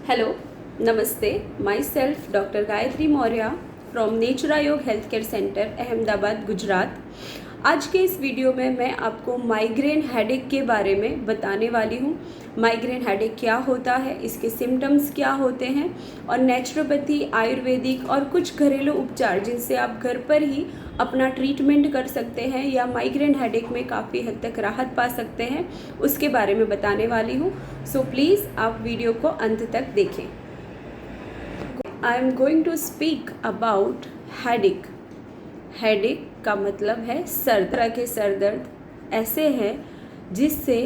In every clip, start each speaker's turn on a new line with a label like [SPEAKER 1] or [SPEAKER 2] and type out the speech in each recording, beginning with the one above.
[SPEAKER 1] Hello, Namaste. Myself, Dr. Gayatri Maurya from Natura yoga health care centre Ahmedabad Gujarat. आज के इस video में मैं आपको माइग्रेन हेडेक के बारे में बताने वाली हूँ। माइग्रेन हेडेक क्या होता है, इसके सिम्टम्स क्या होते हैं और नेचुरोपैथी, आयुर्वेदिक और कुछ घरेलू उपचार जिनसे आप घर पर ही अपना ट्रीटमेंट कर सकते हैं या माइग्रेन हेडेक में काफ़ी हद तक राहत पा सकते हैं, उसके बारे में बताने वाली हूँ। सो प्लीज़ आप वीडियो को अंत तक देखें। I am going to speak about headache. Headache का मतलब है सर, तरह के सर दर्द ऐसे हैं जिससे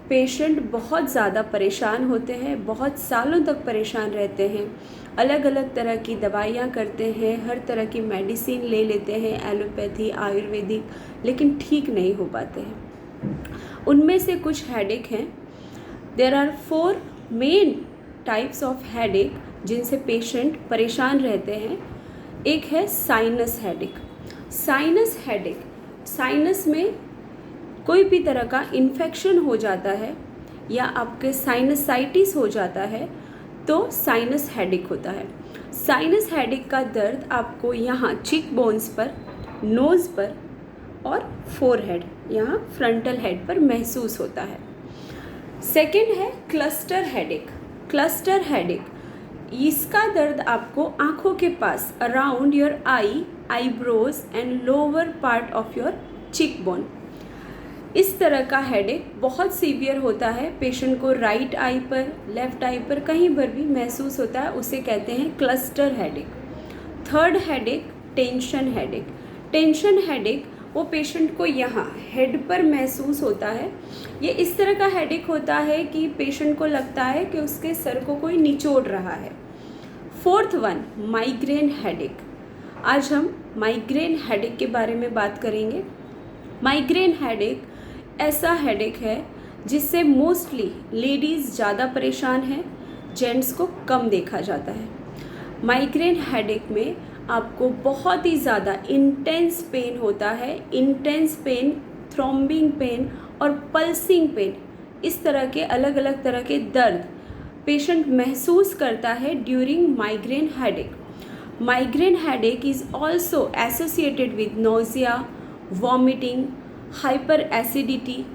[SPEAKER 1] पेशेंट बहुत ज़्यादा परेशान होते हैं, बहुत सालों तक परेशान रहते हैं, अलग अलग तरह की दवाइयाँ करते हैं, हर तरह की मेडिसिन ले लेते हैं, एलोपैथी, आयुर्वेदिक, लेकिन ठीक नहीं हो पाते हैं। उनमें से कुछ हेडेक हैं। There are 4 main types of headache जिनसे पेशेंट परेशान रहते हैं। एक है sinus headache. Sinus headache, sinus में कोई भी तरह का इन्फेक्शन हो जाता है या आपके साइनसाइटिस हो जाता है तो साइनस हेडेक होता है। साइनस हेडेक का दर्द आपको यहाँ चीक बोन्स पर, नोज़ पर और फोरहेड, यहाँ फ्रंटल हेड पर महसूस होता है। सेकेंड है क्लस्टर हेडेक। क्लस्टर हेडेक, इसका दर्द आपको आँखों के पास, around your eye, eyebrows and lower part of your cheekbone, इस तरह का हेडेक बहुत सीवियर होता है। पेशेंट को राइट आई पर, लेफ्ट आई पर, कहीं पर भी महसूस होता है, उसे कहते हैं cluster headache. Third headache tension headache. Tension headache वो पेशेंट को यहाँ हेड पर महसूस होता है। ये इस तरह का हेडेक होता है कि पेशेंट को लगता है कि उसके सर को कोई निचोड़ रहा है। Fourth one migraine headache. आज हम माइग्रेन हेडेक के बारे में बात करेंगे। माइग्रेन हेडेक ऐसा हेडेक है जिससे मोस्टली लेडीज़ ज़्यादा परेशान हैं, जेंट्स को कम देखा जाता है। माइग्रेन हेडेक में आपको बहुत ही ज़्यादा इंटेंस पेन होता है। इंटेंस पेन, थ्रॉम्बिंग पेन और पल्सिंग पेन, इस तरह के अलग अलग तरह के दर्द पेशेंट महसूस करता है during migraine headache. Migraine headache is also associated with nausea, vomiting, hyper acidity.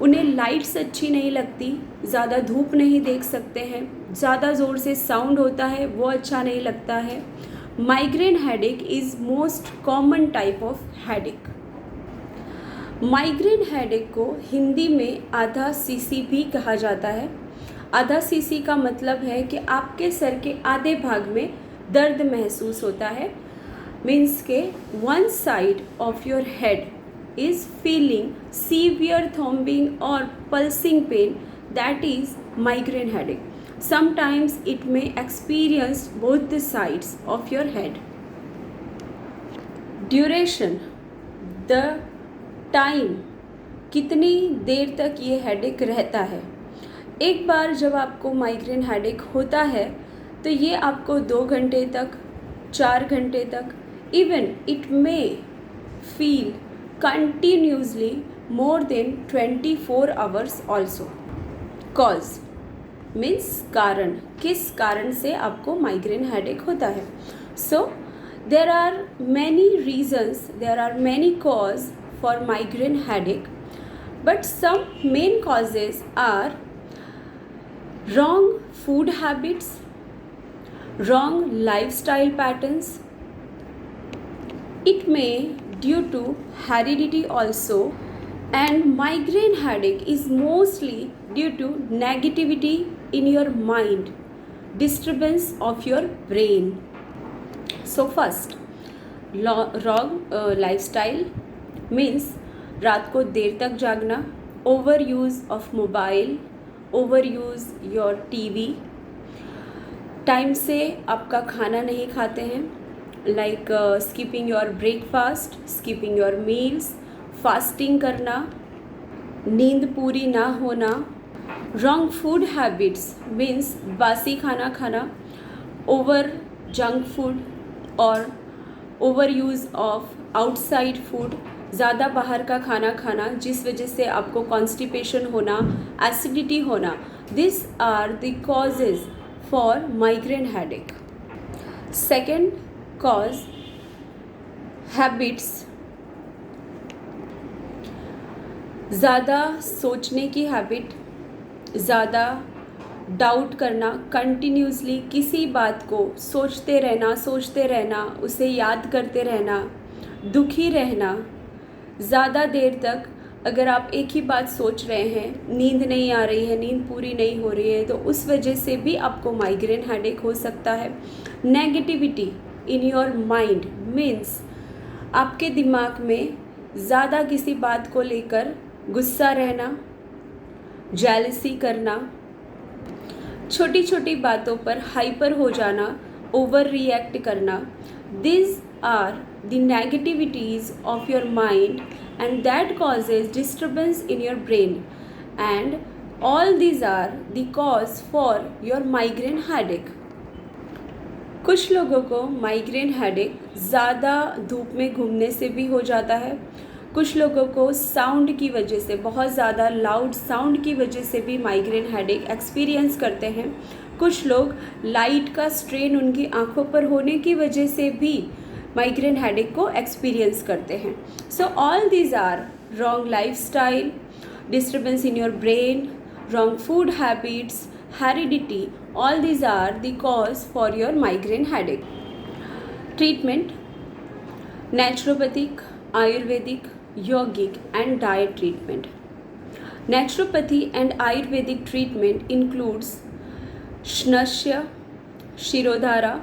[SPEAKER 1] उन्हें लाइट्स अच्छी नहीं लगती, ज़्यादा धूप नहीं देख सकते हैं, ज़्यादा ज़ोर से साउंड होता है वो अच्छा नहीं लगता है। Migraine headache is most common type of headache. Migraine headache को हिंदी में आधा सीसी भी कहा जाता है। आधा सीसी का मतलब है कि आपके सर के आधे भाग में दर्द महसूस होता है। मीन्स के one side of your head is feeling severe throbbing or pulsing pain, that is migraine headache. Sometimes it may experience both the sides of your head. Duration, the time, कितनी देर तक ये हेडेक रहता है। एक बार जब आपको migraine headache होता है तो ये आपको 2 घंटे तक, 4 घंटे तक, even it may feel continuously more than 24 hours also. Cause means कारण, किस कारण से आपको माइग्रेन हेडेक होता है। So there are many reasons, there are many cause for migraine headache, but some main causes are wrong food habits, wrong lifestyle patterns. It may due to heredity also, and migraine headache is mostly due to negativity in your mind, disturbance of your brain. So first, wrong lifestyle means रात को देर तक जागना, over use of mobile, over use your TV, time से आपका खाना नहीं खाते हैं, like skipping your breakfast, skipping your meals, fasting करना, नींद पूरी ना होना। wrong food habits means बासी खाना खाना, over junk food और over use of outside food, ज़्यादा बाहर का खाना खाना जिस वजह से आपको कॉन्स्टिपेशन होना, एसिडिटी होना। This are the causes for migraine headache. Second cause, habits, ज़्यादा सोचने की हैबिट, ज़्यादा डाउट करना, कंटिन्यूसली किसी बात को सोचते रहना, उसे याद करते रहना, दुखी रहना, ज़्यादा देर तक अगर आप एक ही बात सोच रहे हैं, नींद नहीं आ रही है, नींद पूरी नहीं हो रही है, तो उस वजह से भी आपको माइग्रेन हेडेक हो सकता है। Negativity in your mind means आपके दिमाग में ज़्यादा किसी बात को लेकर गुस्सा रहना, जेलसी करना, छोटी छोटी बातों पर हाइपर हो जाना, ओवर रिएक्ट करना, this are the negativities of your mind and that causes disturbance in your brain and all these are the cause for your migraine headache. कुछ लोगों को माइग्रेन हेडेक ज़्यादा धूप में घूमने से भी हो जाता है, कुछ लोगों को साउंड की वजह से, बहुत ज़्यादा लाउड साउंड की वजह से भी माइग्रेन हेडेक एक्सपीरियंस करते हैं, कुछ लोग लाइट का स्ट्रेन उनकी आँखों पर होने की वजह से भी माइग्रेन हेडेक को एक्सपीरियंस करते हैं. So all these are wrong lifestyle, disturbance in your brain, wrong food habits, heredity, all these are the cause for your migraine headache. Treatment: naturopathic, ayurvedic, yogic and diet treatment. Naturopathy and ayurvedic treatment includes nasya, shirodhara.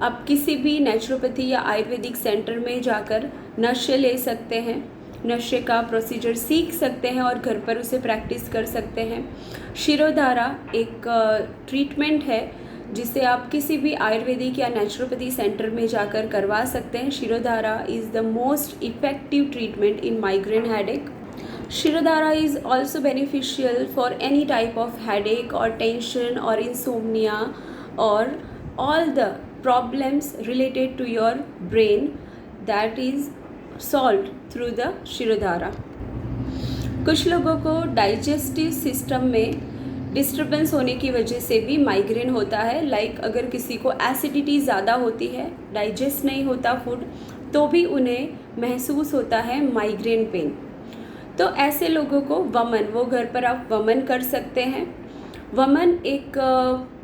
[SPEAKER 1] आप किसी भी naturopathy या Ayurvedic centre में जाकर नश्य ले सकते हैं, नशे का प्रोसीजर सीख सकते हैं और घर पर उसे प्रैक्टिस कर सकते हैं. शिरोधारा एक ट्रीटमेंट है जिसे आप किसी भी आयुर्वेदिक या नेचुरोपैथी सेंटर में जाकर करवा सकते हैं. Shirodhara is the most effective treatment in migraine headache. Shirodhara is also beneficial for any type of headache और टेंशन और इंसोम्निया और all the problems related to your brain that is solved through the shirodhara. कुछ लोगों को डाइजेस्टिव सिस्टम में disturbance होने की वजह से भी माइग्रेन होता है. लाइक अगर किसी को एसिडिटी ज़्यादा होती है, डाइजेस्ट नहीं होता फूड, तो भी उन्हें महसूस होता है माइग्रेन पेन. तो ऐसे लोगों को वमन, वो घर पर आप वमन कर सकते हैं. वमन एक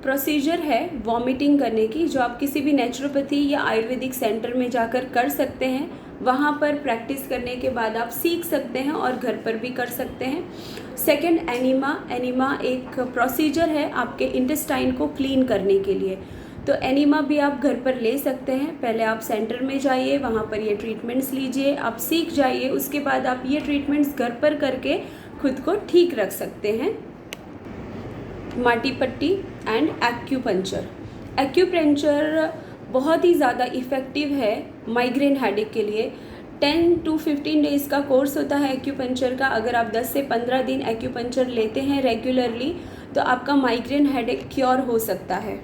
[SPEAKER 1] प्रोसीजर है वॉमिटिंग करने की, जो आप किसी भी नेचुरोपैथी या आयुर्वेदिक सेंटर में जाकर कर सकते हैं. वहाँ पर प्रैक्टिस करने के बाद आप सीख सकते हैं और घर पर भी कर सकते हैं. Second, enema. एनिमा एक प्रोसीजर है आपके इंटेस्टाइन को क्लीन करने के लिए. तो एनिमा भी आप घर पर ले सकते हैं. पहले आप सेंटर में जाइए, वहाँ पर ये ट्रीटमेंट्स लीजिए, आप सीख जाइए, उसके बाद आप ये ट्रीटमेंट्स घर पर करके खुद को ठीक रख सकते हैं. माटी पट्टी एंड एक्यूपंक्चर. एक्यूपंक्चर बहुत ही ज़्यादा इफ़ेक्टिव है माइग्रेन हेडेक के लिए. 10 to 15 डेज़ का कोर्स होता है एक्यूपंक्चर का. अगर आप 10 से 15 दिन एक्यूपंक्चर लेते हैं रेगुलरली तो आपका माइग्रेन हेडेक क्योर हो सकता है.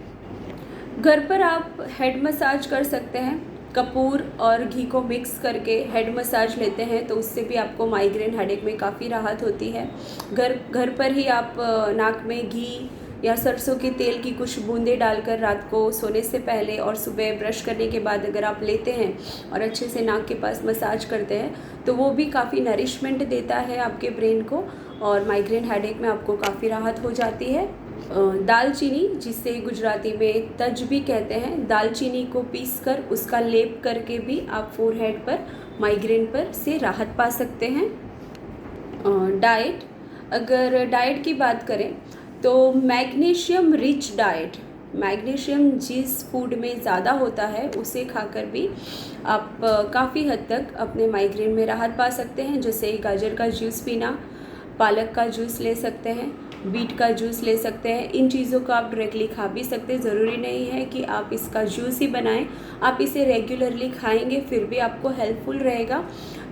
[SPEAKER 1] घर पर आप हेड मसाज कर सकते हैं. कपूर और घी को मिक्स करके हेड मसाज लेते हैं तो उससे भी आपको माइग्रेन हेडेक में काफ़ी राहत होती है. घर पर ही आप नाक में घी या सरसों के तेल की कुछ बूंदें डालकर रात को सोने से पहले और सुबह ब्रश करने के बाद अगर आप लेते हैं और अच्छे से नाक के पास मसाज करते हैं तो वो भी काफ़ी नरिशमेंट देता है आपके ब्रेन को और माइग्रेन हेडेक में आपको काफ़ी राहत हो जाती है. दालचीनी, जिसे गुजराती में तज भी कहते हैं, दालचीनी को पीसकर उसका लेप करके भी आप फोरहेड पर माइग्रेन पर से राहत पा सकते हैं. डाइट, अगर डाइट की बात करें तो मैग्नीशियम रिच डाइट, मैग्नीशियम जिस फूड में ज़्यादा होता है उसे खाकर भी आप काफ़ी हद तक अपने माइग्रेन में राहत पा सकते हैं. जैसे गाजर का जूस पीना, पालक का जूस ले सकते हैं, बीट का जूस ले सकते हैं. इन चीज़ों को आप डायरेक्टली खा भी सकते हैं. ज़रूरी नहीं है कि आप इसका जूस ही बनाएं, आप इसे रेगुलरली खाएंगे फिर भी आपको हेल्पफुल रहेगा.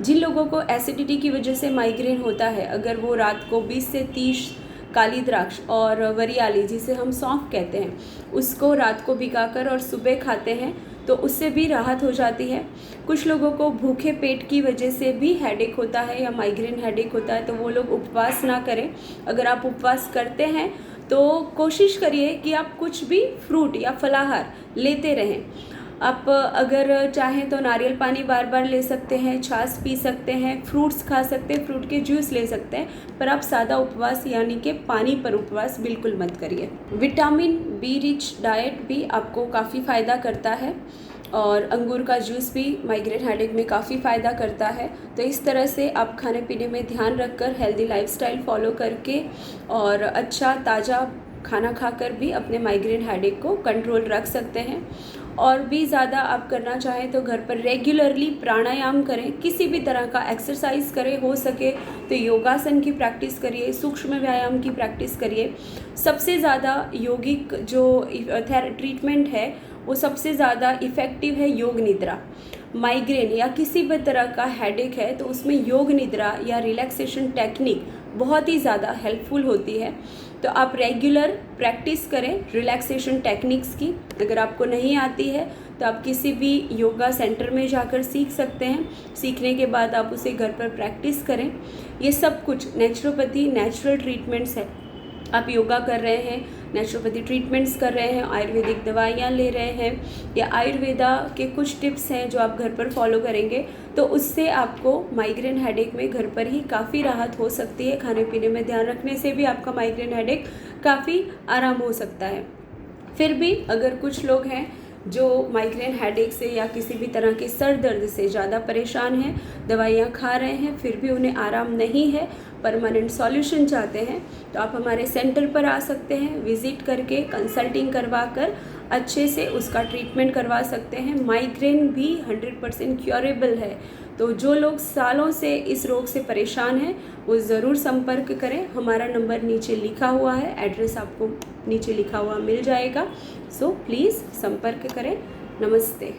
[SPEAKER 1] जिन लोगों को एसिडिटी की वजह से माइग्रेन होता है, अगर वो रात को 20 से 30 काली द्राक्ष और वरियाली, जिसे हम सौंफ कहते हैं, उसको रात को भिगाकर और सुबह खाते हैं तो उससे भी राहत हो जाती है. कुछ लोगों को भूखे पेट की वजह से भी हेडेक होता है या माइग्रेन हेडेक होता है तो वो लोग उपवास ना करें. अगर आप उपवास करते हैं तो कोशिश करिए कि आप कुछ भी फ्रूट या फलाहार लेते रहें। आप अगर चाहें तो नारियल पानी बार बार ले सकते हैं, छाछ पी सकते हैं, फ्रूट्स खा सकते हैं, फ्रूट के जूस ले सकते हैं, पर आप सादा उपवास यानी कि पानी पर उपवास बिल्कुल मत करिए। विटामिन बी रिच डाइट भी आपको काफ़ी फ़ायदा करता है और अंगूर का जूस भी माइग्रेन हेडेक में काफ़ी फ़ायदा करता है। तो इस तरह से आप खाने पीने में ध्यान रखकर हेल्दी लाइफस्टाइल फॉलो करके और अच्छा ताज़ा खाना खाकर भी अपने माइग्रेन हेडेक को कंट्रोल रख सकते हैं। और भी ज़्यादा आप करना चाहें तो घर पर रेगुलरली प्राणायाम करें, किसी भी तरह का एक्सरसाइज करें, हो सके तो योगासन की प्रैक्टिस करिए, सूक्ष्म व्यायाम की प्रैक्टिस करिए। सबसे ज़्यादा यौगिक जो ट्रीटमेंट है वो सबसे ज़्यादा इफ़ेक्टिव है योग निद्रा। माइग्रेन या किसी भी तरह का हेडेक है तो उसमें योग निद्रा या रिलैक्सेशन टेक्निक बहुत ही ज़्यादा हेल्पफुल होती है। तो आप रेगुलर प्रैक्टिस करें रिलैक्सेशन टेक्निक्स की। अगर आपको नहीं आती है तो आप किसी भी योगा सेंटर में जाकर सीख सकते हैं। सीखने के बाद आप उसे घर पर प्रैक्टिस करें। ये सब कुछ नेचुरोपैथी नेचुरल ट्रीटमेंट्स है। आप योगा कर रहे हैं, नेचुरोपैथी ट्रीटमेंट्स कर रहे हैं, आयुर्वेदिक दवाइयाँ ले रहे हैं या आयुर्वेदा के कुछ टिप्स हैं जो आप घर पर फॉलो करेंगे तो उससे आपको माइग्रेन हेडेक में घर पर ही काफ़ी राहत हो सकती है। खाने पीने में ध्यान रखने से भी आपका माइग्रेन हेडेक काफ़ी आराम हो सकता है। फिर भी अगर कुछ लोग हैं जो माइग्रेन हेडेक से या किसी भी तरह के सर दर्द से ज़्यादा परेशान हैं, दवाइयाँ खा रहे हैं, फिर भी उन्हें आराम नहीं है, परमानेंट सॉल्यूशन चाहते हैं, तो आप हमारे सेंटर पर आ सकते हैं। विज़िट करके कंसल्टिंग करवा कर अच्छे से उसका ट्रीटमेंट करवा सकते हैं। माइग्रेन भी 100% क्योरेबल है। तो जो लोग सालों से इस रोग से परेशान हैं वो ज़रूर संपर्क करें। हमारा नंबर नीचे लिखा हुआ है, एड्रेस आपको नीचे लिखा हुआ मिल जाएगा। सो प्लीज़ संपर्क करें। नमस्ते।